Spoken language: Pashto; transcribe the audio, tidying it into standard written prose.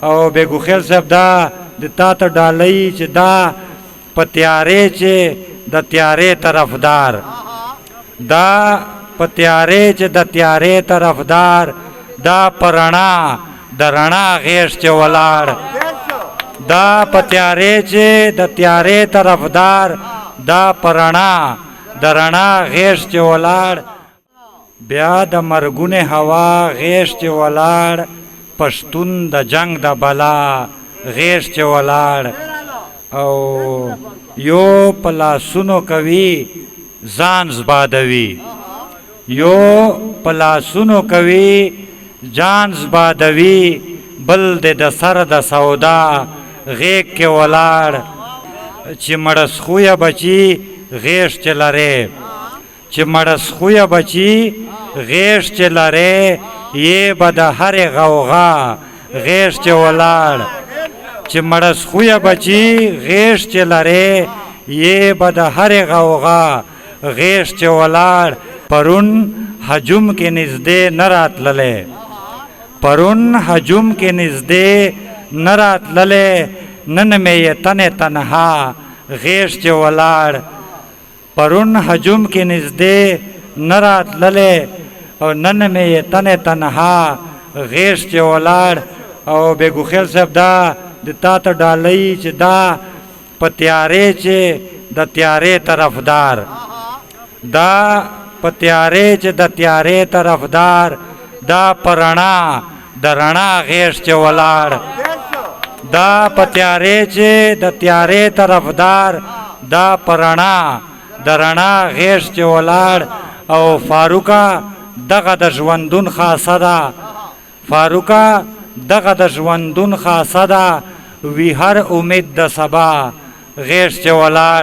او بیگو خیل صاحب دا د تا ته ډالۍ چې دا په تیارې چې د تیارې طرفدار دا په تیارې چې د تیارې طرفدار دا په رڼا د رڼا غیږ چې ولاړ دا په تیارې چې د تیارې طرفدار دا په رڼا د رڼا غیږ چې ولاړ بیا د مرګونې هوا غیږ چې ولاړ پښتون د جنگ د بلا غیږ چې ولاړ او یو په لاسونو کوي ځان زبادوي یو په لاسونو کوي ځان زبادوي بل د سر د سودا غیږ کې ولاړ چې مړس خویه بچي غیږ چې لرې چې مړس خویه بچي غیږ چې لرې یې به د هرې غوغا غیږ چې ولاړ چې مړس خویه بچي غیږ چې لرې یې به د هرې غوغا غیږ چې ولاړ پرون هجوم کې نږدې نه راتللی پرون هجوم کې نږدې نه راتللی نن مې یې تنې تنها غیږ چې ولاړ پرون هجوم کې نږدې نه راتللی او نن مې یې تنې تنها غیږ چې ولاړ او بیگو خیل صاحب دا د تا ته ډالۍ چې دا په تیارې چې د تیارې طرفدار دا په تیارې چې د تیارې طرفدار دا په رڼا د رڼا غیږ چې ولاړ دا په تیارې چې د تیارې طرفدار دا په رڼا د رڼا غیږ چې ولاړ او فاروقه دغه د ژوندون خاصه ده فاروقه دغه د ژوندون خاصه ده وی هر امید د سبا غیږ چې ولاړ